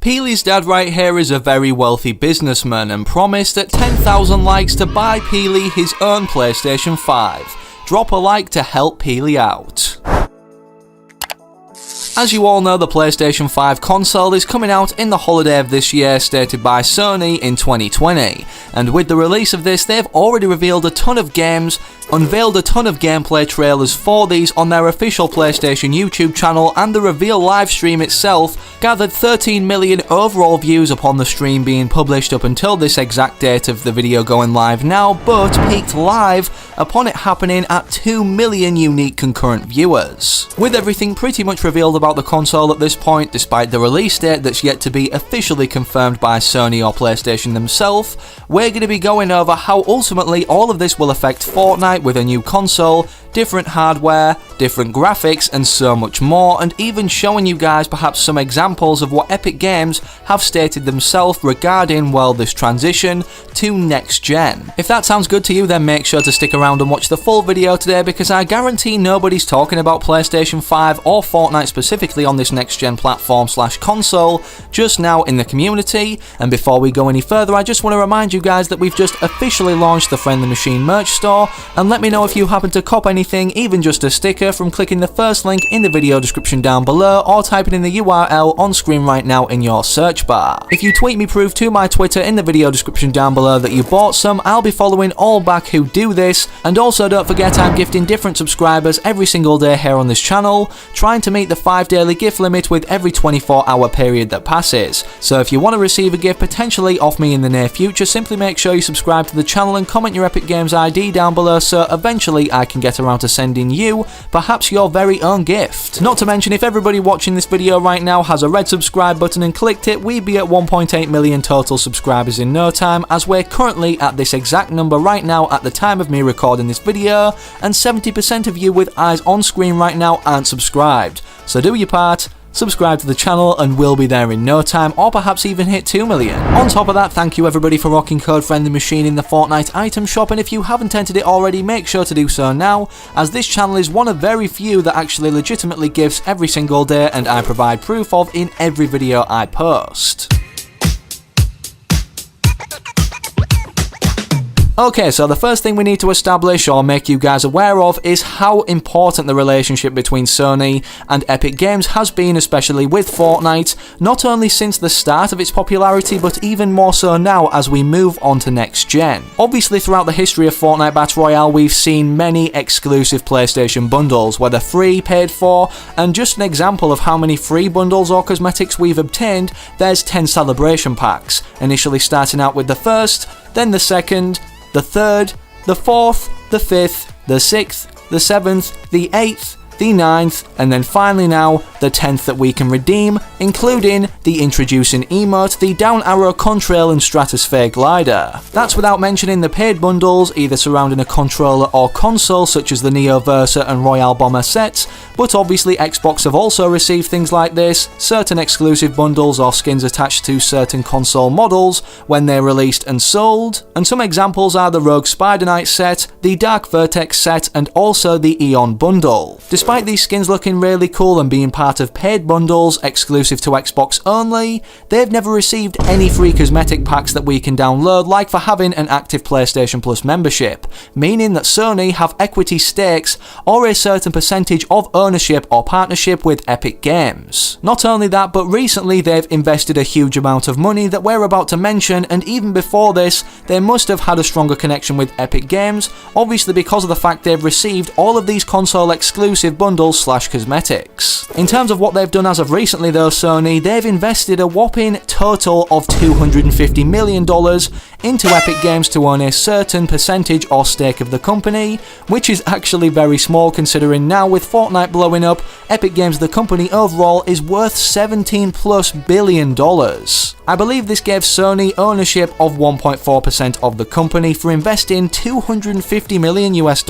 Peely's dad right here is a very wealthy businessman and promised at 10,000 likes to buy Peely his own PlayStation 5. Drop a like to help Peely out. As you all know, the PlayStation 5 console is coming out in the holiday of this year, stated by Sony in 2020. And with the release of this, they've already revealed a ton of games, unveiled a ton of gameplay trailers for these on their official PlayStation YouTube channel, and the reveal livestream itself gathered 13 million overall views upon the stream being published up until this exact date of the video going live now, but peaked live upon it happening at 2 million unique concurrent viewers. With everything pretty much revealed about the console at this point, despite the release date that's yet to be officially confirmed by Sony or PlayStation themselves, we're going to be going over how ultimately all of this will affect Fortnite with a new console, different hardware, different graphics, and so much more, and even showing you guys perhaps some examples of what Epic Games have stated themselves regarding, well, this transition to next gen. If that sounds good to you, then make sure to stick around and watch the full video today, because I guarantee nobody's talking about PlayStation 5 or Fortnite specifically on this next gen platform / console just now in the community. And before we go any further, I just want to remind you guys that we've just officially launched the Friendly Machine merch store, and let me know if you happen to cop anything, even just a sticker, from clicking the first link in the video description down below or typing in the URL on screen right now in your search bar. If you tweet me proof to my Twitter in the video description down below that you bought some, I'll be following all back who do this. And also don't forget, I'm gifting different subscribers every single day here on this channel, trying to meet the 5 daily gift limit with every 24-hour period that passes. So if you want to receive a gift potentially off me in the near future, simply make sure you subscribe to the channel and comment your Epic Games ID down below, so eventually I can get around to sending you perhaps your very own gift. Not to mention, if everybody watching this video right now has a red subscribe button and clicked it, we'd be at 1.8 million total subscribers in no time, as we're currently at this exact number right now at the time of me recording this video, and 70% of you with eyes on screen right now aren't subscribed. So do your part, subscribe to the channel, and we'll be there in no time, or perhaps even hit 2 million. On top of that, thank you everybody for rocking code Friendly Machine in the Fortnite item shop, and if you haven't entered it already, make sure to do so now, as this channel is one of very few that actually legitimately gives every single day, and I provide proof of in every video I post. Okay, so the first thing we need to establish or make you guys aware of is how important the relationship between Sony and Epic Games has been, especially with Fortnite, not only since the start of its popularity, but even more so now as we move on to next gen. Obviously, throughout the history of Fortnite Battle Royale, we've seen many exclusive PlayStation bundles, whether free, paid for, and just an example of how many free bundles or cosmetics we've obtained, there's 10 celebration packs, initially starting out with the first, then the second, the third, the fourth, the fifth, the sixth, the seventh, the eighth, the 9th, and then finally now the 10th that we can redeem, including the introducing emote, the down arrow contrail and stratosphere glider. That's without mentioning the paid bundles, either surrounding a controller or console, such as the Neo Versa and Royale Bomber sets, but obviously Xbox have also received things like this, certain exclusive bundles or skins attached to certain console models when they're released and sold, and some examples are the Rogue Spider Knight set, the Dark Vertex set, and also the Eon bundle. Despite these skins looking really cool and being part of paid bundles exclusive to Xbox only, they've never received any free cosmetic packs that we can download, like for having an active PlayStation Plus membership, meaning that Sony have equity stakes or a certain percentage of ownership or partnership with Epic Games. Not only that, but recently they've invested a huge amount of money that we're about to mention, and even before this, they must have had a stronger connection with Epic Games, obviously because of the fact they've received all of these console exclusive bundles / cosmetics. In terms of what they've done as of recently though, Sony, they've invested a whopping total of $250 million into Epic Games to own a certain percentage or stake of the company, which is actually very small considering now with Fortnite blowing up, Epic Games the company overall is worth $17+ billion. I believe this gave Sony ownership of 1.4% of the company for investing $250 million US.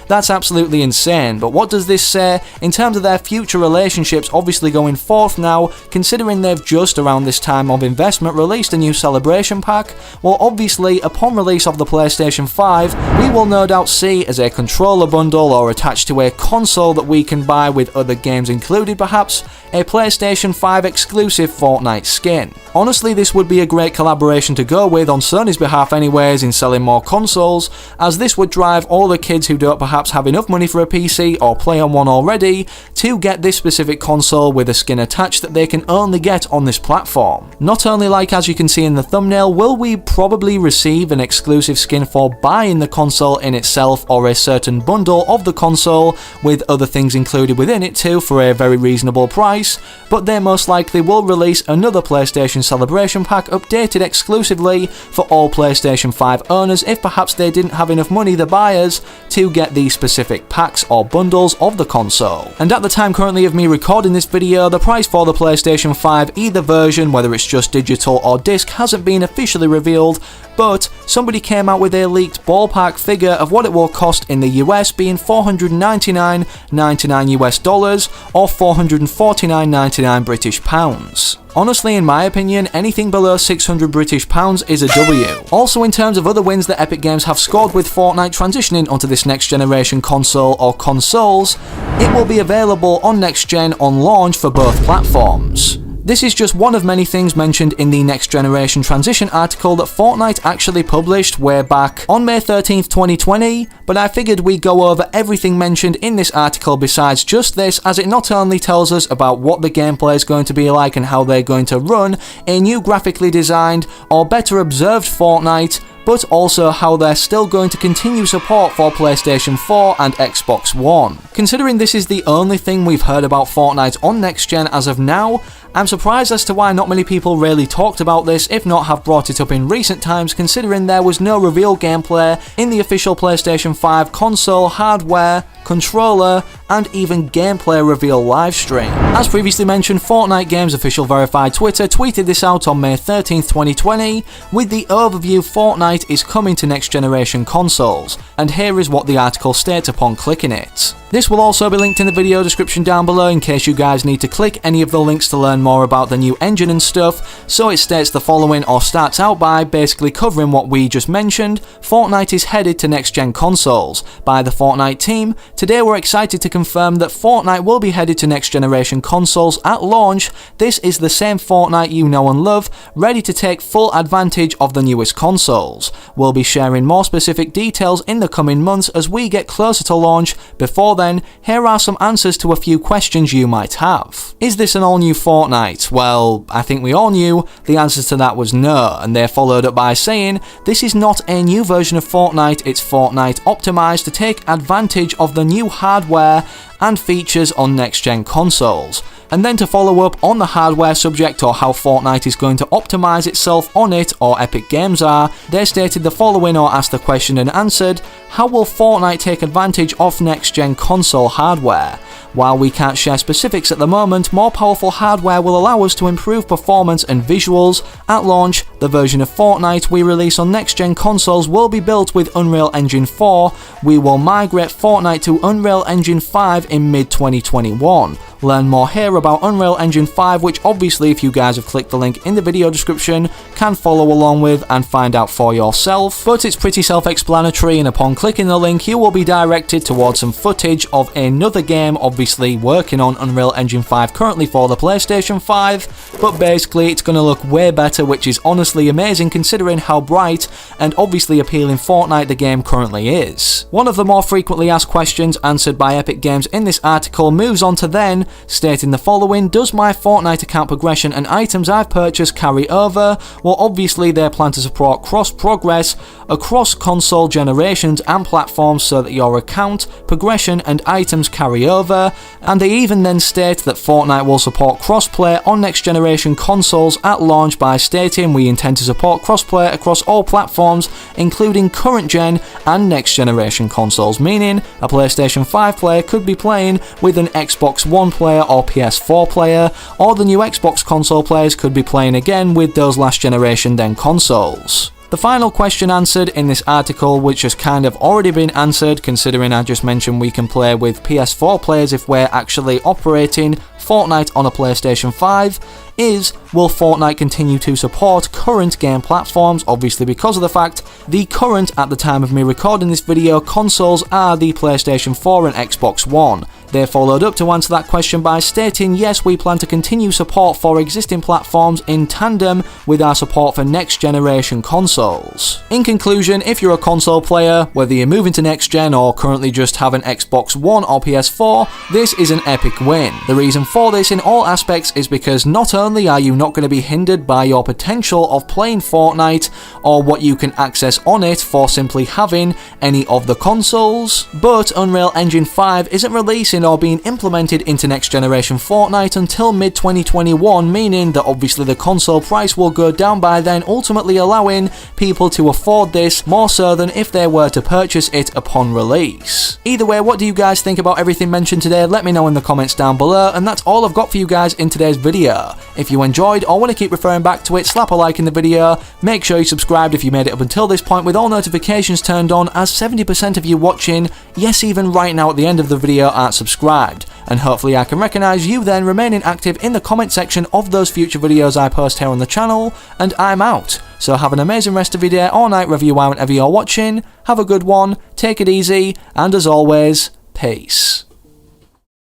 That's absolutely insane, but what does this this say in terms of their future relationships obviously going forth now, considering they've just around this time of investment released a new celebration pack? Well, obviously upon release of the PlayStation 5, we will no doubt see as a controller bundle or attached to a console that we can buy with other games included perhaps, a PlayStation 5 exclusive Fortnite skin. Honestly, this would be a great collaboration to go with on Sony's behalf anyways in selling more consoles, as this would drive all the kids who don't perhaps have enough money for a PC or play on one already to get this specific console with a skin attached that they can only get on this platform. Not only, like as you can see in the thumbnail, will we probably receive an exclusive skin for buying the console in itself or a certain bundle of the console with other things included within it too for a very reasonable price, but they most likely will release another PlayStation Celebration Pack updated exclusively for all PlayStation 5 owners if perhaps they didn't have enough money, the buyers, to get these specific packs or bundles of the console. And at the time currently of me recording this video, the price for the PlayStation 5 either version, whether it's just digital or disc, hasn't been officially revealed, but somebody came out with a leaked ballpark figure of what it will cost in the US, being $499.99 US dollars or £449.99 British pounds. Honestly, in my opinion, anything below 600 British pounds is a W. Also, in terms of other wins that Epic Games have scored with Fortnite transitioning onto this next generation console or consoles, it will be available on next gen on launch for both platforms. This is just one of many things mentioned in the Next Generation Transition article that Fortnite actually published way back on May 13th, 2020, but I figured we'd go over everything mentioned in this article besides just this, as it not only tells us about what the gameplay is going to be like and how they're going to run a new graphically designed or better observed Fortnite, but also how they're still going to continue support for PlayStation 4 and Xbox One. Considering this is the only thing we've heard about Fortnite on next gen as of now, I'm surprised as to why not many people really talked about this, if not have brought it up in recent times, considering there was no reveal gameplay in the official PlayStation 5 console, hardware, controller, and even gameplay reveal livestream. As previously mentioned, Fortnite Games' official verified Twitter tweeted this out on May 13th, 2020, with the overview Fortnite is coming to next generation consoles, and here is what the article states upon clicking it. This will also be linked in the video description down below in case you guys need to click any of the links to learn more about the new engine and stuff. So it states the following, or starts out by basically covering what we just mentioned. Fortnite is headed to next gen consoles. By the Fortnite team, today we're excited to confirm that Fortnite will be headed to next generation consoles at launch. This is the same Fortnite you know and love, ready to take full advantage of the newest consoles. We'll be sharing more specific details in the coming months as we get closer to launch. Before then, here are some answers to a few questions you might have. Is this an all-new Fortnite? Well, I think we all knew the answer to that was no, and they're followed up by saying, this is not a new version of Fortnite, it's Fortnite optimized to take advantage of the new hardware and features on next-gen consoles. And then to follow up on the hardware subject, or how Fortnite is going to optimize itself on it, or Epic Games are, they stated the following, or asked the question and answered, how will Fortnite take advantage of next-gen console hardware? While we can't share specifics at the moment, more powerful hardware will allow us to improve performance and visuals. At launch, the version of Fortnite we release on next-gen consoles will be built with Unreal Engine 4. We will migrate Fortnite to Unreal Engine 5 in mid-2021. Learn more here about Unreal Engine 5, which obviously if you guys have clicked the link in the video description can follow along with and find out for yourself, but it's pretty self-explanatory, and upon clicking the link you will be directed towards some footage of another game obviously working on Unreal Engine 5 currently for the PlayStation 5, but basically it's going to look way better, which is honestly amazing considering how bright and obviously appealing Fortnite the game currently is. One of the more frequently asked questions answered by Epic Games in this article moves on to then stating the following, does my Fortnite account progression and items I've purchased carry over? Well, obviously they plan to support cross-progress across console generations and platforms so that your account, progression and items carry over, and they even then state that Fortnite will support crossplay on next generation consoles at launch by stating we intend to support crossplay across all platforms including current gen and next generation consoles, meaning a PlayStation 5 player could be playing with an Xbox One player or PS4 player, or the new Xbox console players could be playing again with those last generation then consoles. The final question answered in this article, which has kind of already been answered considering I just mentioned we can play with PS4 players if we're actually operating Fortnite on a PlayStation 5, is will Fortnite continue to support current game platforms? Obviously because of the fact the current, at the time of me recording this video, consoles are the PlayStation 4 and Xbox One. They followed up to answer that question by stating, yes, we plan to continue support for existing platforms in tandem with our support for next generation consoles. In conclusion, if you're a console player, whether you're moving to next gen or currently just have an Xbox One or PS4, this is an epic win. The reason for this in all aspects is because not only are you not going to be hindered by your potential of playing Fortnite or what you can access on it for simply having any of the consoles, but Unreal Engine 5 isn't releasing or being implemented into next generation Fortnite until mid-2021, meaning that obviously the console price will go down by then, ultimately allowing people to afford this more so than if they were to purchase it upon release. Either way, what do you guys think about everything mentioned today? Let me know in the comments down below, and that's all I've got for you guys in today's video. If you enjoyed or want to keep referring back to it, slap a like in the video, make sure you subscribed if you made it up until this point with all notifications turned on, as 70% of you watching, yes even right now at the end of the video, aren't subscribed, and hopefully I can recognise you then remaining active in the comment section of those future videos I post here on the channel, and I'm out. So have an amazing rest of your day or night wherever you are whenever you're watching, have a good one, take it easy, and as always, peace.